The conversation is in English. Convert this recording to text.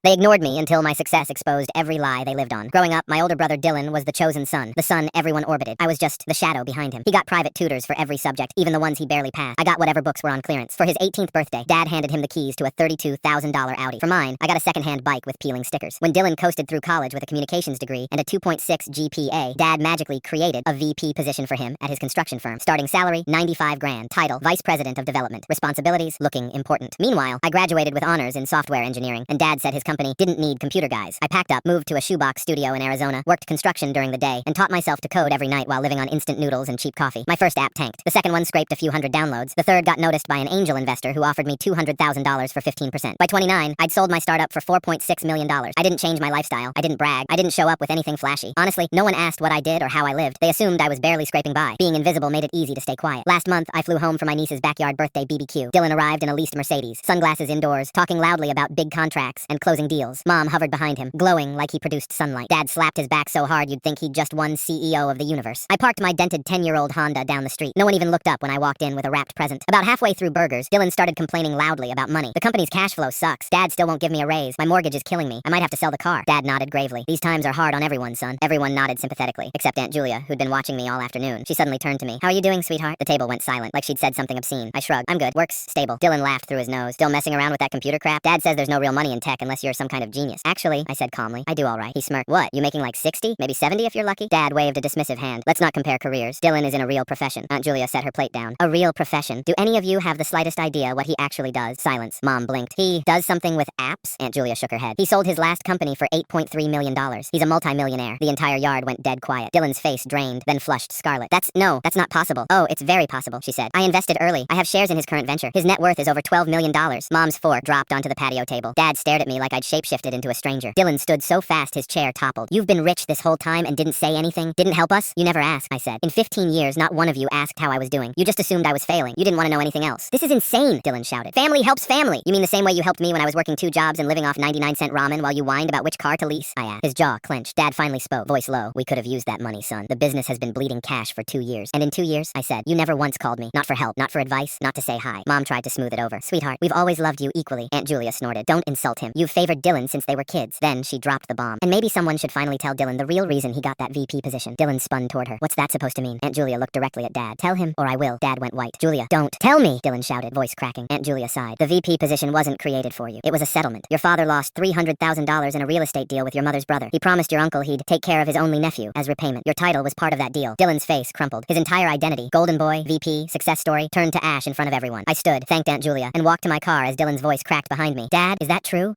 They ignored me until my success exposed every lie they lived on. Growing up, my older brother Dylan was the chosen son, the son everyone orbited. I was just the shadow behind him. He got private tutors for every subject, even the ones he barely passed. I got whatever books were on clearance. For his 18th birthday, Dad handed him the keys to a $32,000 Audi. For mine, I got a second-hand bike with peeling stickers. When Dylan coasted through college with a communications degree and a 2.6 GPA, Dad magically created a VP position for him at his construction firm. Starting salary, 95 grand. Title, Vice President of Development. Responsibilities, looking important. Meanwhile, I graduated with honors in software engineering, and Dad said his company didn't need computer guys. I packed up, moved to a shoebox studio in Arizona, worked construction during the day, and taught myself to code every night while living on instant noodles and cheap coffee. My first app tanked. The second one scraped a few hundred downloads. The third got noticed by an angel investor who offered me $200,000 for 15%. By 29, I'd sold my startup for $4.6 million. I didn't change my lifestyle. I didn't brag. I didn't show up with anything flashy. Honestly, no one asked what I did or how I lived. They assumed I was barely scraping by. Being invisible made it easy to stay quiet. Last month, I flew home for my niece's backyard birthday BBQ. Dylan arrived in a leased Mercedes, sunglasses indoors, talking loudly about big contracts and closing deals. Mom hovered behind him, glowing like he produced sunlight. Dad slapped his back so hard you'd think he'd just won CEO of the universe. I parked my dented 10-year-old Honda down the street. No one even looked up when I walked in with a wrapped present. About halfway through burgers, Dylan started complaining loudly about money. The company's cash flow sucks. Dad still won't give me a raise. My mortgage is killing me. I might have to sell the car. Dad nodded gravely. These times are hard on everyone, son. Everyone nodded sympathetically, except Aunt Julia, who'd been watching me all afternoon. She suddenly turned to me. How are you doing, sweetheart? The table went silent, like she'd said something obscene. I shrugged. I'm good. Works stable. Dylan laughed through his nose. Still messing around with that computer crap? Dad says there's no real money in tech unless you're some kind of genius. Actually, I said calmly, I do all right. He smirked. What? You making like 60? Maybe 70 if you're lucky? Dad waved a dismissive hand. Let's not compare careers. Dylan is in a real profession. Aunt Julia set her plate down. A real profession. Do any of you have the slightest idea what he actually does? Silence. Mom blinked. He does something with apps? Aunt Julia shook her head. He sold his last company for $8.3 million. He's a multimillionaire. The entire yard went dead quiet. Dylan's face drained, then flushed scarlet. That's not possible. Oh, it's very possible, she said. I invested early. I have shares in his current venture. His net worth is over $12 million. Mom's fork dropped onto the patio table. Dad stared at me like I'd shapeshifted into a stranger. Dylan stood so fast his chair toppled. You've been rich this whole time and didn't say anything? Didn't help us? You never asked, I said. In 15 years, not one of you asked how I was doing. You just assumed I was failing. You didn't want to know anything else. This is insane, Dylan shouted. Family helps family. You mean the same way you helped me when I was working 2 jobs and living off 99-cent ramen while you whined about which car to lease? I asked. His jaw clenched. Dad finally spoke, voice low. We could have used that money, son. The business has been bleeding cash for 2 years. And in 2 years, I said, you never once called me. Not for help, not for advice, not to say hi. Mom tried to smooth it over. Sweetheart, we've always loved you equally. Aunt Julia snorted. Don't insult him. You've favored Dylan since they were kids. Then she dropped the bomb. And maybe someone should finally tell Dylan the real reason he got that VP position. Dylan spun toward her. What's that supposed to mean? Aunt Julia looked directly at Dad. Tell him, or I will. Dad went white. Julia, don't. Tell me, Dylan shouted, voice cracking. Aunt Julia sighed. The VP position wasn't created for you. It was a settlement. Your father lost $300,000 in a real estate deal with your mother's brother. He promised your uncle he'd take care of his only nephew as repayment. Your title was part of that deal. Dylan's face crumpled. His entire identity, golden boy, VP, success story, turned to ash in front of everyone. I stood, thanked Aunt Julia, and walked to my car as Dylan's voice cracked behind me. Dad, is that true?